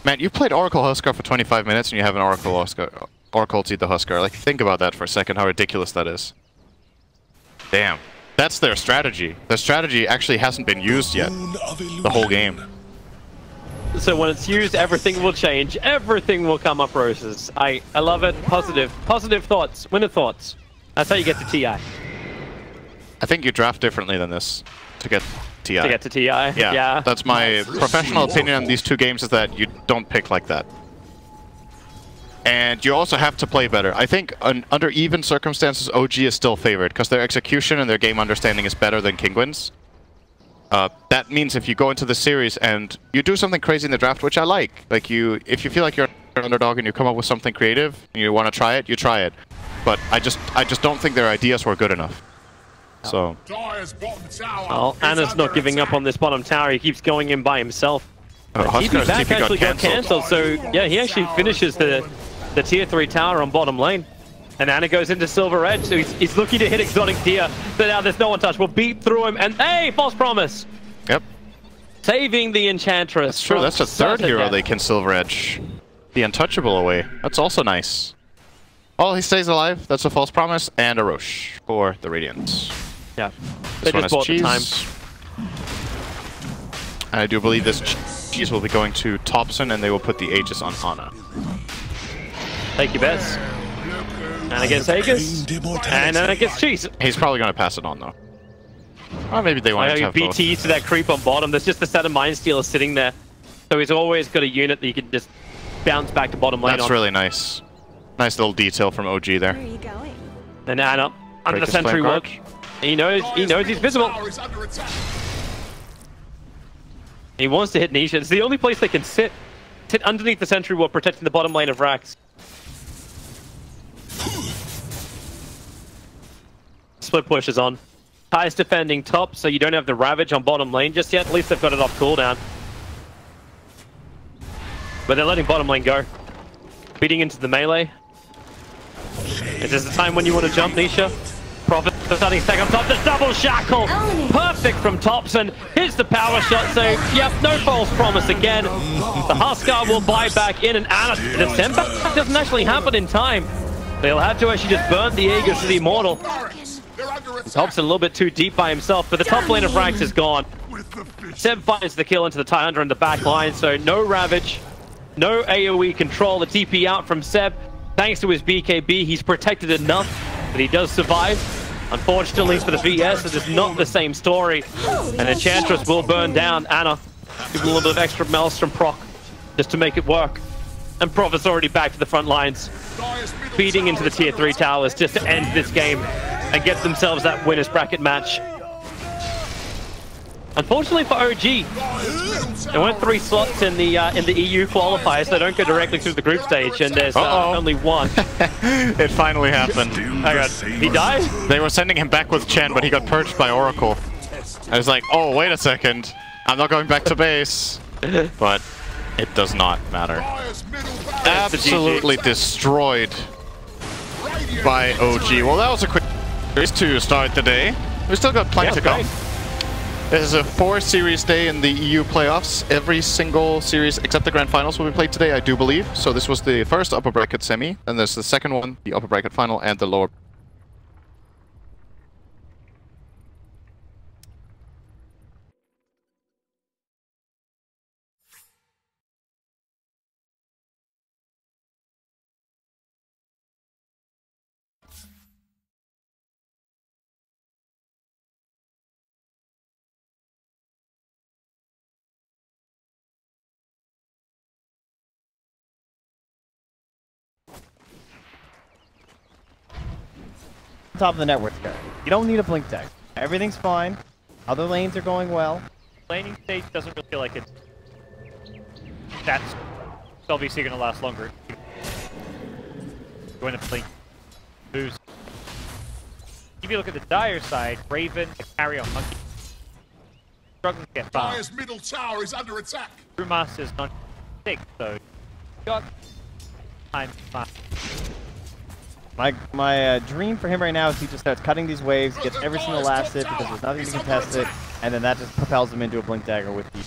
Man, you played Oracle Huskar for 25 minutes and you have an Oracle ulti the Huskar. Like, think about that for a second, how ridiculous that is. Damn. That's their strategy. Their strategy actually hasn't been used yet. The whole game. So when it's used, everything will change. Everything will come up roses. I love it. Positive. Positive thoughts. Winner thoughts. That's how you get to TI. I think you draft differently than this to get TI. To get to TI? Yeah. That's my professional opinion on these two games, is that you don't pick like that. And you also have to play better. I think under even circumstances, OG is still favored, because their execution and their game understanding is better than Kinguin's. That means if you go into the series and you do something crazy in the draft, which I like if you feel like you're an underdog and you come up with something creative and you want to try it, you try it. But I just don't think their ideas were good enough. So. Well, Anna's not giving up on this bottom tower. He keeps going in by himself. Huskar's TP actually got cancelled. cancelled, so yeah, he actually finishes the tier 3 tower on bottom lane. And Anna goes into Silver Edge, so he's looking to hit Exotic Deer. But now there's no untouchable. Beat through him, and hey, false promise! Yep. Saving the Enchantress. That's true, that's the third hero they can Silver Edge. The Untouchable away. That's also nice. Oh, he stays alive. That's a false promise, and a Roche for the Radiant. Yeah. This one just bought cheese. the time. And I do believe this cheese will be going to Thompson, and they will put the Aegis on Ana. Take your bets. And against Aegis, and then against Cheese. He's probably going to pass it on, though. Or maybe they want to have both. BTs to that creep on bottom. There's just a set of Mind Stealers sitting there. So he's always got a unit that you can just bounce back to bottom lane on. That's really nice. Nice little detail from OG there. Where are you going? And Anna, under the sentry wall. He knows he's visible. He wants to hit Nisha. It's the only place they can sit. Sit underneath the sentry wall, protecting the bottom lane of Rax. Split push is on. Ty's defending top, so you don't have the Ravage on bottom lane just yet. At least they've got it off cooldown. But they're letting bottom lane go. Beating into the melee. Is this the time when you want to jump, Nisha? Prophet starting stack on top. The double shackle! Perfect from Thompson. Here's the power shot, so yep, no false promise again. The Huskar will buy back in, and Anna, the send back doesn't actually happen in time. They'll have to actually just burn the Aegis to the Immortal. Thompson a little bit too deep by himself, but the top lane of Rax is gone. Seb finds the kill into the TI Hunter in the back line, so no Ravage, no AoE control. The TP out from Seb. Thanks to his BKB, he's protected enough, but he does survive. Unfortunately for the VS, it is not the same story. And Enchantress will burn down Anna. Give him a little bit of extra Maelstrom proc, just to make it work. And Prophet's already back to the front lines, feeding into the tier 3 towers just to end this game and get themselves that winner's bracket match. Unfortunately for OG, there weren't 3 slots in the EU qualifier, so they don't go directly through the group stage, and there's only one. It finally happened. Oh god, he died? They were sending him back with Chen, but he got purged by Oracle. I was like, oh, wait a second. I'm not going back to base. But it does not matter. Absolutely destroyed by OG. Well, that was a quick race to start the day. We still got plenty to come. This is a 4-series day in the EU playoffs. Every single series except the grand finals will be played today, I do believe. So this was the first upper bracket semi, and there's the second one, the upper bracket final, and the lower. Top of the network guy. You don't need a blink tag. Everything's fine. Other lanes are going well. Laning stage doesn't really feel like it. That's obviously going to last longer. Going to blink. Boost. If you look at the Dire side, Raven, the carry on Monkey, struggling to get far. Dire's middle tower is under attack. Brewmaster's not sick, so got time to find. My dream for him right now is he just starts cutting these waves, gets every single last hit because there's nothing to contest it, and then that just propels him into a blink dagger with the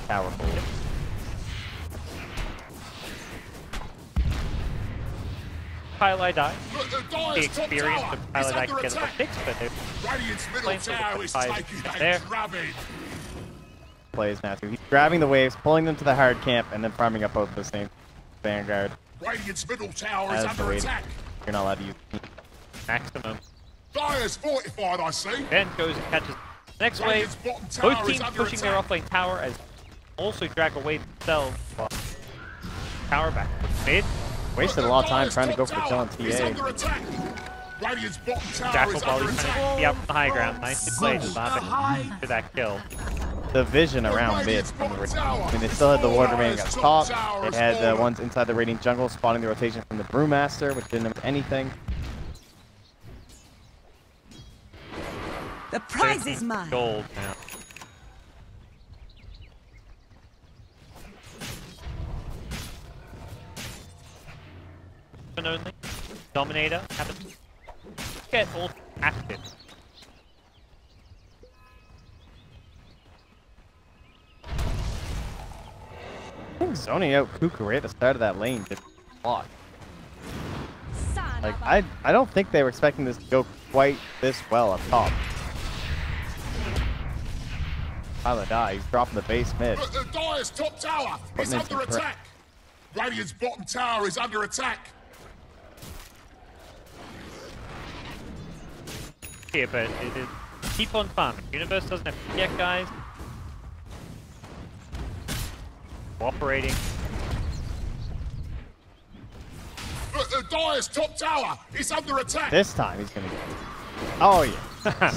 tower full. Highlight die. The experience of highlight die can get a fix, but they're playing there. Plays Matthew. He's grabbing the waves, pulling them to the hard camp, and then farming up both the same Vanguard. Radiant's middle tower is under attack. You're not allowed to use Maximum. Dire's fortified, I see. Then goes and catches the next wave. Both teams pushing their offlane tower as also drag away themselves. Tower back mid. Wasted a lot of time trying to go for the kill on TA. Jackal while he's trying to be out from the high ground. Nicely played to Bobby for that kill. The vision around mid. I mean, they still had the ward remaining at the top. They had the ones inside the Radiant jungle spotting the rotation from the Brewmaster, which didn't have anything. The prize is mine. Gold now. Only Dominator happens to get all active. I think zoning out Kukuri at the start of that lane did a lot. Like, I don't think they were expecting this to go quite this well up top. Tyler die, he's dropping the base mid. The Dire's top tower is under attack. Radiant's bottom tower is under attack. Here, but it is keep on farming. Universe doesn't have to yet, guys. Cooperating. The Dire's top tower is under attack. This time he's gonna get it. Oh yeah.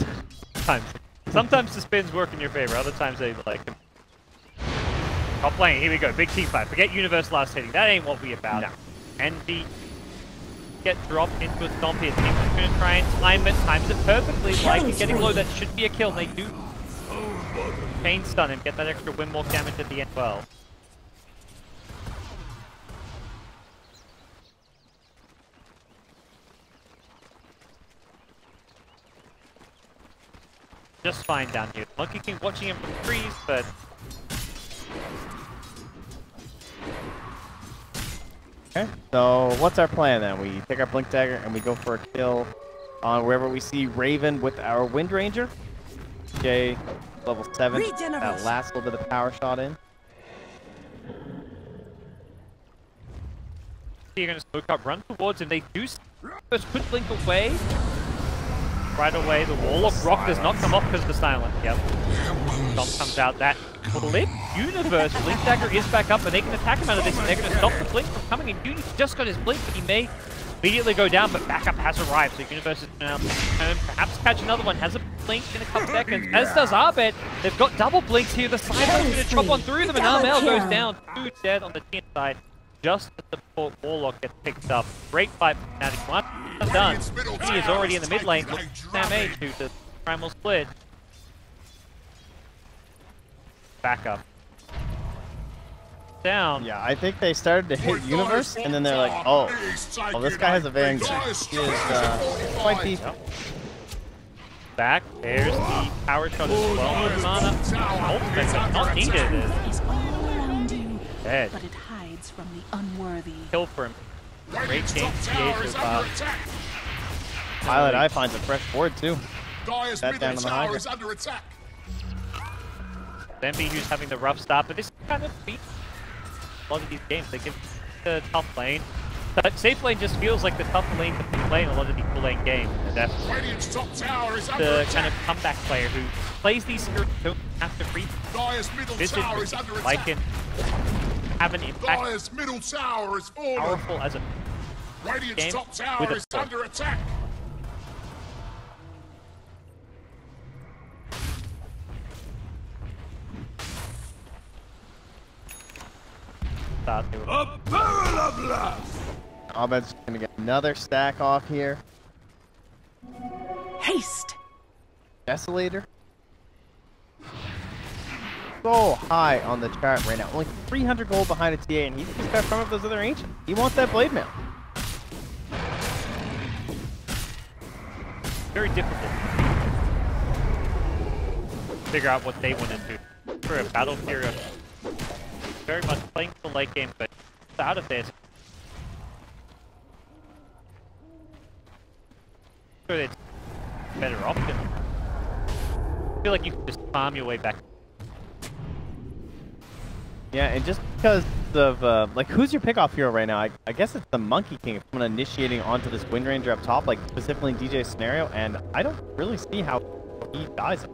Sometimes the spins work in your favor, other times they like them. Top lane, here we go, big team fight. Forget Universe last hitting, that ain't what we about. No. Envy get dropped into a stomp here. Team's just gonna try and times it perfectly. Like getting low, that should be a kill. They do chain stun him, get that extra windwalk damage at the end well. Just fine down here. Monkey King watching him from the trees, but okay, so what's our plan then? We take our Blink Dagger and we go for a kill on wherever we see Raven with our Wind Ranger. Okay, level 7. That last little bit of power shot in. you're gonna smoke up, run towards him. They do first quick blink away. Right away, the wall of rock does not come off because of the silent. Yep. Dom comes out. That Blip Universe. Blink Dagger is back up, and they can attack him out of this, and they're going to stop the Blink from coming in. Uni just got his Blink, but he may immediately go down, but backup has arrived, so Universe is now and perhaps catch another one. Has a Blink in a couple seconds, as does Arbet. They've got double Blinks here. The Cyber's going to chop on through them, and Armel goes down. 2 dead on the TN side, just as the Warlock gets picked up. Great fight from Fnatic. One done. He is already in the mid lane with Sam H, who the Primal Split. Backup. Down. Yeah, I think they started to hit Universe, and then they're like, oh, well, this guy has a Vanguard. He is quite deep. Back, there's the power shot as well. Mana. Ultimate, but not needed. Dead. But it hides from the unworthy. Kill for him. Great game TA so far. Pilot Eye finds a fresh board, too. That down on the high. Zemby, who's having the rough start, but this kind of beats a lot of these games. They give the tough lane. But safe lane just feels like the tougher lane to play in a lot of these full lane games. And the kind of comeback player who plays these heroes don't have to free. Visit like him, have an impact. Powerful as a game with a under attack. A barrel of blast! Abed's gonna get another stack off here. Haste! Desolator. So high on the chart right now. Only 300 gold behind a TA, and he's just got front of those other ancients. He wants that blade mail. Very difficult to figure out what they want to do for a battle period. Very much playing the late game, but out of this. Sure, it's a better option. I feel like you can just farm your way back. Yeah, and just because of, like, who's your pickoff hero right now? I guess it's the Monkey King, if someone initiating onto this Wind Ranger up top, like, specifically in DJ's scenario, and I don't really see how he dies.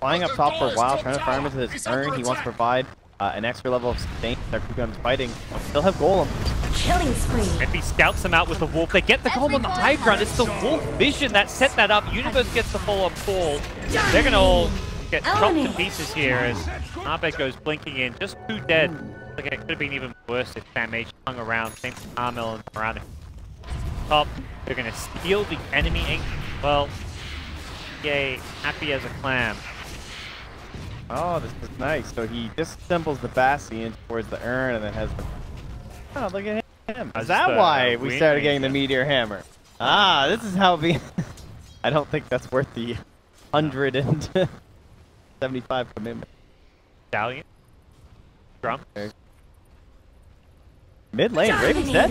Flying up top for a while, trying to farm into this urn, he wants to provide an extra level of sustain. Their Kinguin's fighting. They'll have Golem. Killing spree. If he scouts them out with the Wolf, they get the Golem on the high ground. It's the Wolf vision that set that up. Universe gets the follow-up call. They're going to all get chopped to pieces here as Arbet goes blinking in. Just 2 dead. Like, it could have been even worse if Sam H hung around. Same with Armel and around him. Top, they're going to steal the enemy ink. Well, yay, happy as a clam. Oh, this is nice. So he disassembles the Bastion towards the urn and then has the... Oh, look at him. Is that why we started getting the Meteor Hammer? Ah, this is how we... I don't think that's worth the 175 commitment. Stallion. Drum. Mid lane, Raven's dead.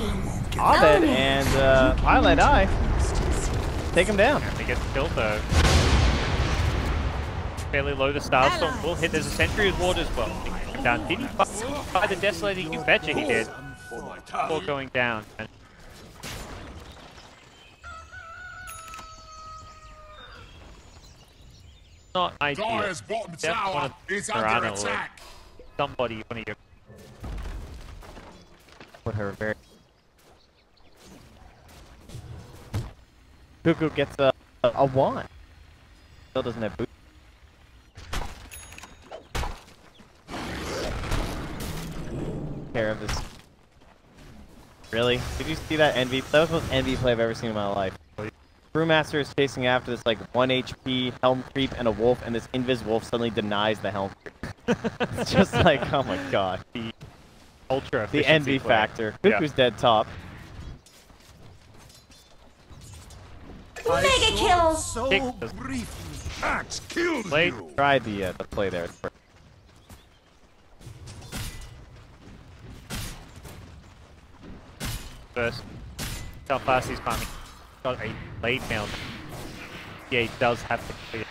Abed and Pilot Eye take him down. And he gets killed though. Fairly low, the Starstorm will hit. There's a Sentry of Ward as well. Down. Did he buy the Desolator? You betcha he did. Before going down. Not ideal. Bottom tower is under attack. Somebody, one of your... Put her very... Cuckoo gets a wand. Still doesn't have boots. Care of this. Really? Did you see that Envy? That was the most Envy play I've ever seen in my life. Brewmaster is chasing after this like 1 HP Helm Creep and a Wolf, and this Invis Wolf suddenly denies the Helm Creep. It's just like, oh my god. The ultra The Envy factor. Cuckoo's dead top. Mega kill! So briefly. Axe killed you. Tried the play there. First, how fast he's farming. Got a blade mail. Yeah, he does have to clear.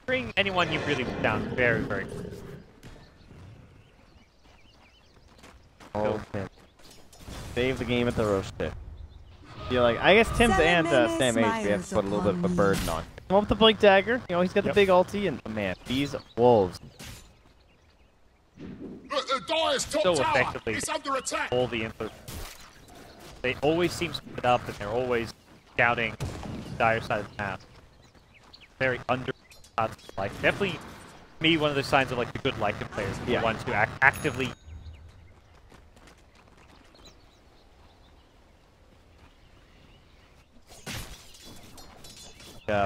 Bring anyone you really put down very, very quick. Okay. Save the game at the roast pit. Feel like I guess Tim's and Sam H we have to put a little bit of a burden on. Come up with the Blink Dagger. You know, he's got the big ulti, and man, these wolves. The Dire's top So tower effectively, is under attack. all the input. They always seem split up, and they're always scouting Dire side of the map. Very under like definitely me one of the signs of like the good Lycan players, the ones who actively.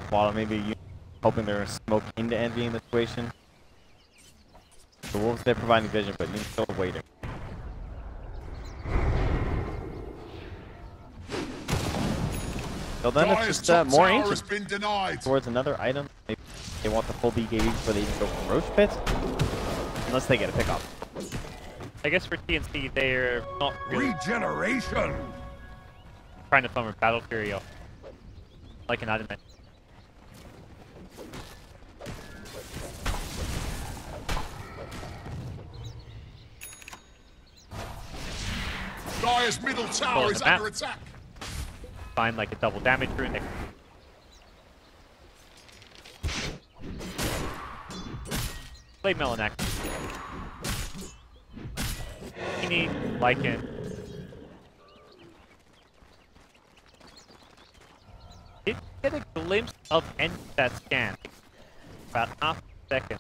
Bottom, maybe you hoping they're smoke into envying the situation. The wolves, they're providing vision, but you're still waiting. So then it's just more ancient towards another item. Maybe they want the full BKB before they even go for Roach Pit. Unless they get a pickup. I guess for TNC, they're not really Regeneration! trying to farm a Battle Fury off like an item. Dire's middle tower is under attack. Find like a double damage rune. Play Melanak. You need Lycan. Did get a glimpse of that scan. About half a second.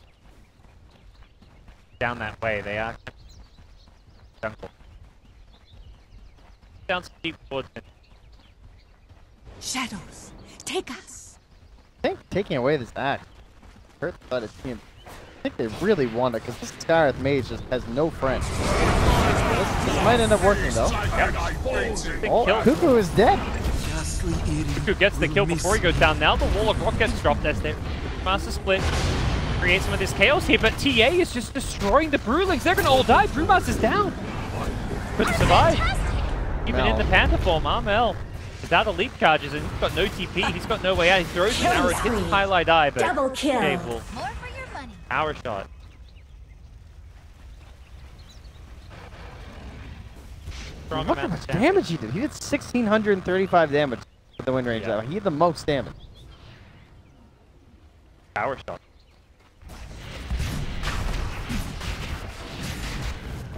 Down that way, they are jungle. Down steep towards it. Shadows, take us. I think taking away this axe hurt the butt of team. I think they really want it because this Skyreth mage just has no friends. This might end up working though. Oh, Cuckoo is dead. Cuckoo gets the kill before he goes down. Now the wall of rock gets dropped as their master split. Create some of this chaos here, but TA is just destroying the Brewlings. They're gonna all die. Brewmaster's down. Couldn't survive. Even in the Panther form, Armel is out of leap charges and he's got no TP. He's got no way out. He throws an arrow, hits the highlight eye, but double kill. More for your money. Power shot. Look how much damage he did. He did 1,635 damage with the Wind Ranger. Yeah. He had the most damage. Power shot.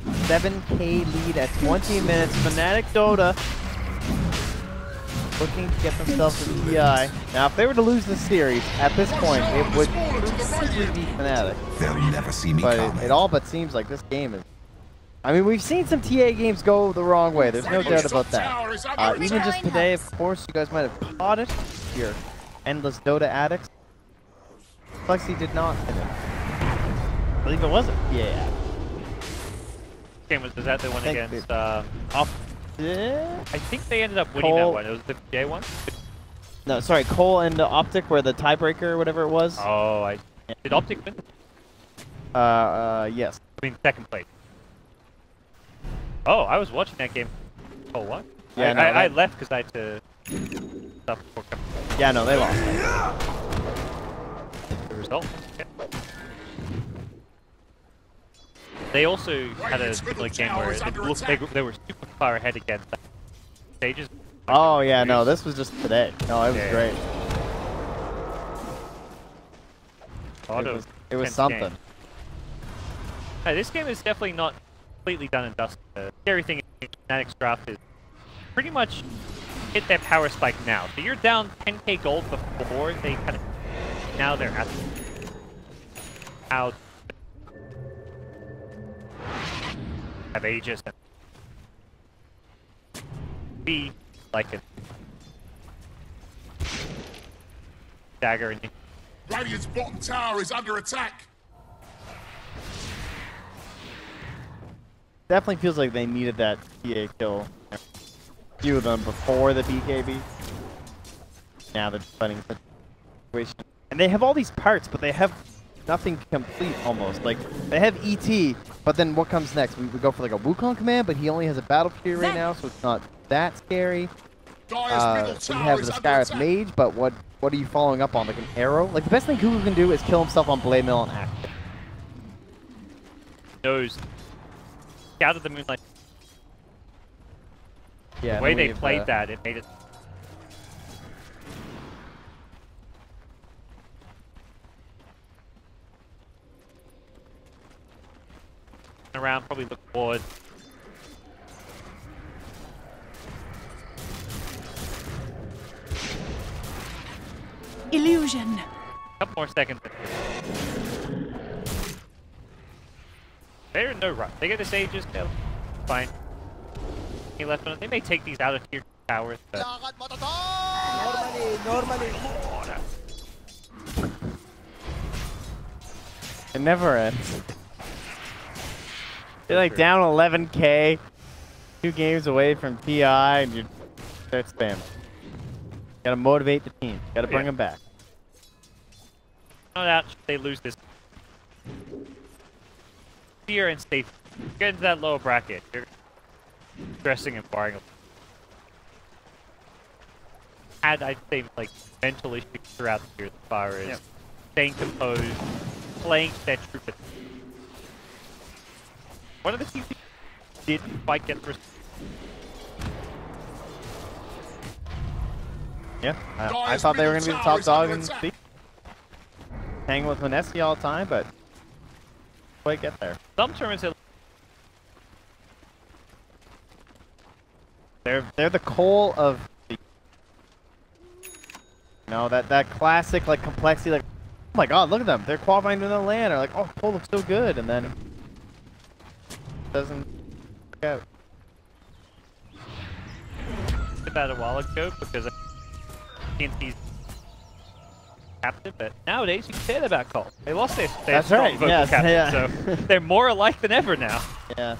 $7K lead at 20 minutes. Fnatic Dota looking to get themselves a TI. Now, if they were to lose the series at this point, it would probably be Fnatic. They'll never see me but it all but seems like this game is. I mean, we've seen some TA games go the wrong way. There's no doubt about that. Even just today, of course, you guys might have caught it. You're endless Dota addicts. Flexi did not hit it. I believe it wasn't. Yeah. Game was that the one against I think they ended up winning Cole. that one. It was the J one? No, sorry, Cole and Optic were the tiebreaker or whatever it was. Oh, did Optic win? Yes. I mean, second place. Oh, I was watching that game. Oh, what? Yeah, I left because I had to stuff before coming. Yeah, no, they lost. The result. Okay. They also had a similar game where it looked they were super far ahead against stages. Oh yeah, no, this was just today. No, it was great. It was something. Game. Hey, this game is definitely not completely done and dusted. The scary thing in Fnatic's draft is pretty much hit their power spike now. So you're down 10k gold before they kind of now they're at out. Have Aegis and be like a dagger and Radiant's bottom tower is under attack. Definitely feels like they needed that TA kill. A few of them before the BKB. Now they're fighting the situation. And they have all these parts, but they have nothing complete almost. Like, they have ET, but then what comes next? We go for like a Wukong command, but he only has a battle fury right now, so it's not that scary. We have the Skyreth Mage, but what are you following up on? Like an arrow? Like, the best thing Kuku can do is kill himself on Blade Mill and Act. Knows. Out of the moonlight. Yeah, the way they played that, it made it. around, probably look forward. Illusion. Couple more seconds. They're in no rush. They get the sages, they're fine. Any left on it. They may take these out of tier towers, but Normally. It never ends. You're like down 11k, 2 games away from TI, and you start spamming. Gotta motivate the team. Gotta bring them back. not out should they lose this. Fear and safety. Get into that lower bracket. You're stressing and firing. Had, I'd say, like, mental issues throughout the year as far as staying composed, playing that troop. One of the teams didn't quite get the Yeah, I thought they were going to be the top dog in the league. Hanging with Mineski all the time, but quite get there. Some tournaments They're the coal of the, you know, that classic like complexity, like, oh my god, look at them, they're qualifying to another land, or like, oh, coal looks so good, and then it doesn't work out. about a while ago because TNC's captain, but nowadays you can say that about Cole. They lost their strong vocal captain, so they're more alike than ever now. Yeah.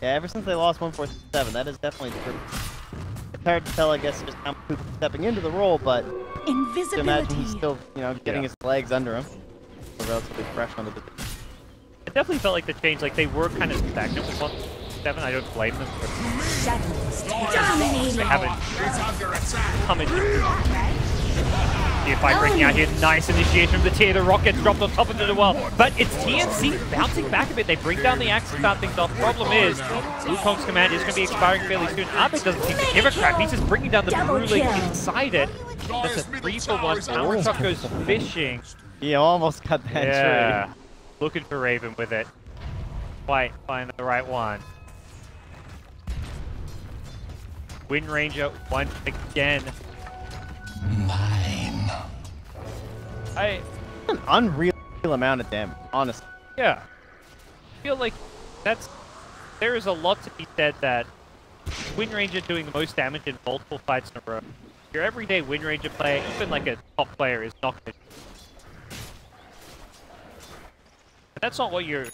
Yeah, ever since they lost 147, that is definitely true. It's hard to tell, I guess, just how much stepping into the role, but to imagine he's still, you know, getting his legs under him. We're relatively fresh on the position. It definitely felt like the change, like they were kind of stagnant with 147. I don't blame them for they haven't come into TI8 breaking out here. Nice initiation from the tier. The rocket dropped on top of it as well. But it's TNC bouncing back a bit. They bring down the axe to start things off. Problem is, Wukong's command is going to be expiring fairly soon. Abe doesn't seem to give a crap. He's just bringing down the Bruling inside it. That's a 3-for-1. Powershot goes fishing. He almost got that tree. Looking for Raven with it. Quite find the right one. Wind Ranger once again. Mine. An unreal amount of damage, honestly. Yeah. I feel like there is a lot to be said that Wind Ranger doing the most damage in multiple fights in a row. Your everyday Wind Ranger player, even like a top player, is not going to. But that's not what you're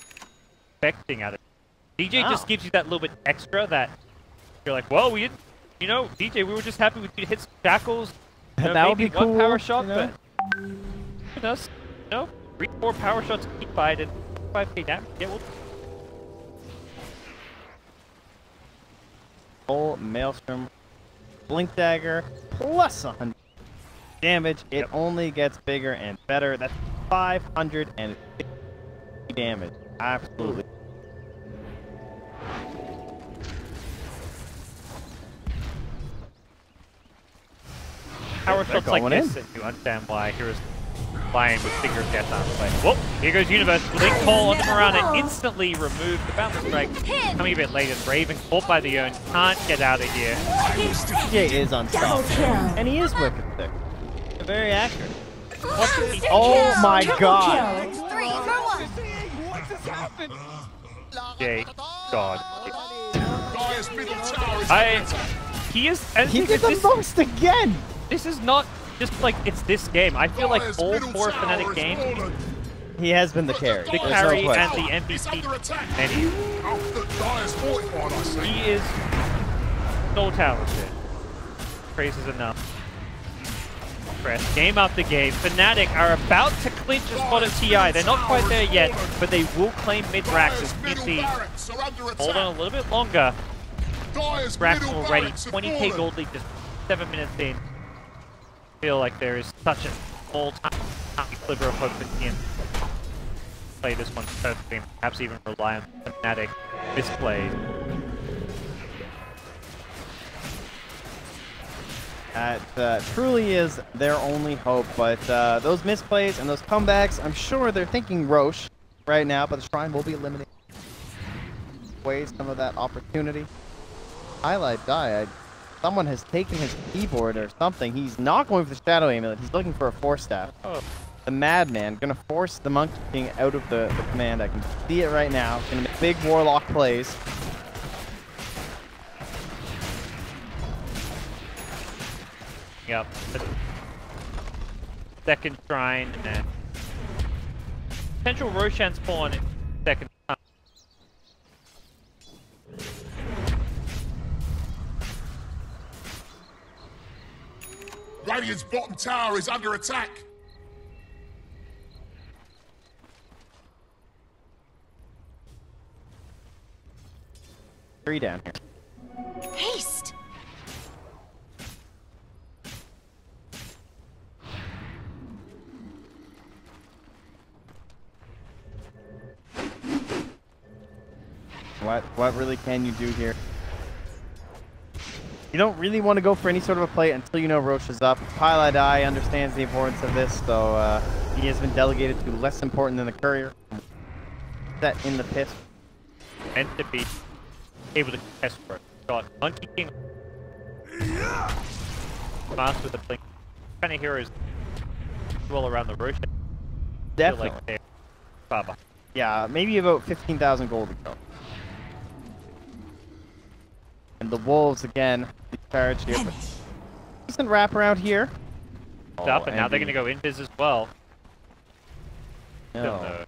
expecting out of it. DJ just gives you that little bit extra that you're like, well, we didn't, you know, DJ, we were just happy we could hit some shackles. You know, that would be one cool, power shot, you know? but it does, you know, 3-4 power shots keep by it and 5k damage. Yeah, we'll... Full Maelstrom, Blink Dagger, plus 100 damage. It only gets bigger and better. That's 550 damage. Absolutely. Power shots like this, and you understand why Heroes flying with finger of death on the play. Whoop! Here goes Universe. Blink call onto Mirana, instantly removed. The bounce strike coming a bit later. Raven caught by the urn, can't get out of here. DJ is unstoppable, and he is wicked thick. Very accurate. Oh my god! DJ, God. He did the most again! This is not just like it's this game. I feel like all 4 Fnatic games, he has been the carry. The carry and the MVP. And he is so talented. Praises enough. Press game after game. Fnatic are about to clinch a spot at TI. They're not quite there yet, but they will claim mid-racks as TNC hold on a little bit longer. Racks already. 20k gold lead just 7 minutes in. I feel like there is such a small tiny sliver of hope that TNC play this one perfectly, perhaps even rely on Fnatic misplays. That truly is their only hope, but those misplays and those comebacks, I'm sure they're thinking Roche right now, but the Shrine will be eliminated. away some of that opportunity. Highlight die. Someone has taken his keyboard or something. He's not going for the Shadow Amulet. He's looking for a Force Staff. Oh. The Madman gonna force the Monkey King out of the command. I can see it right now. Gonna make big Warlock plays. Yep. Second Shrine and then potential Roshan spawn in second time. Radiant's bottom tower is under attack. Three down here. Haste! What really can you do here? You don't really want to go for any sort of a play until you know Roche is up. Pilot Eye understands the importance of this, so he has been delegated to less important than the Courier. Set in the pit. Meant to be able to test for it. Got Monkey King. Master with the blink. Kind of heroes well around the Roshan. Definitely. Like they're far behind. Yeah, maybe about 15,000 gold to go. And the Wolves again, charge here, but decent wraparound here. Up, and now they're going to go invis as well. No.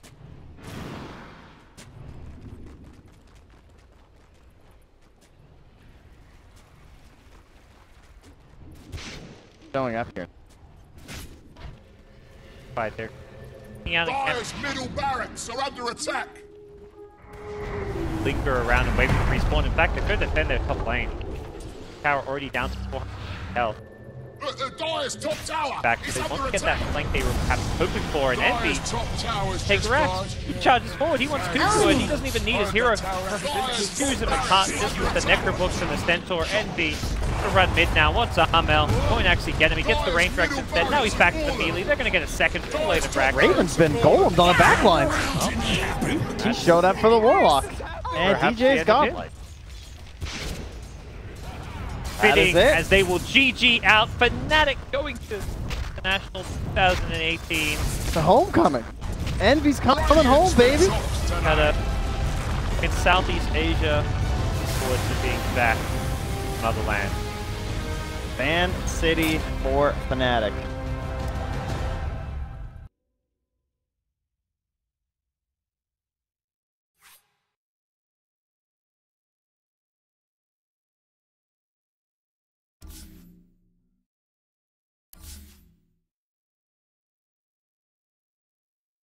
Going up here. Right there. Dire's middle barracks are under attack. Linger around and wait for the respawn. In fact, they could defend their top lane. Tower already down to 400 health. Dire's top tower Back, is they want under to get attack. that flank they were perhaps hoping for, and Envy Dire's top tower is takes just Rax. charged. He charges forward, he wants Kinguin, he doesn't even need his hero. Choose him apart just with the Necrobooks and the Stentor. Envy to run mid now, wants Armel. Won't actually get him, he gets the range Rex instead. Now he's back to the melee, they're going to get a second full lane of Rax. Raven's been golemed on the backline. Oh. He showed up for the Warlock. And Perhaps DJ's gone. Fitting as they will GG out. Fnatic going to the National 2018. The homecoming. Envy's coming home, baby. In Southeast Asia, forward to being back in motherland. Fan City for Fnatic.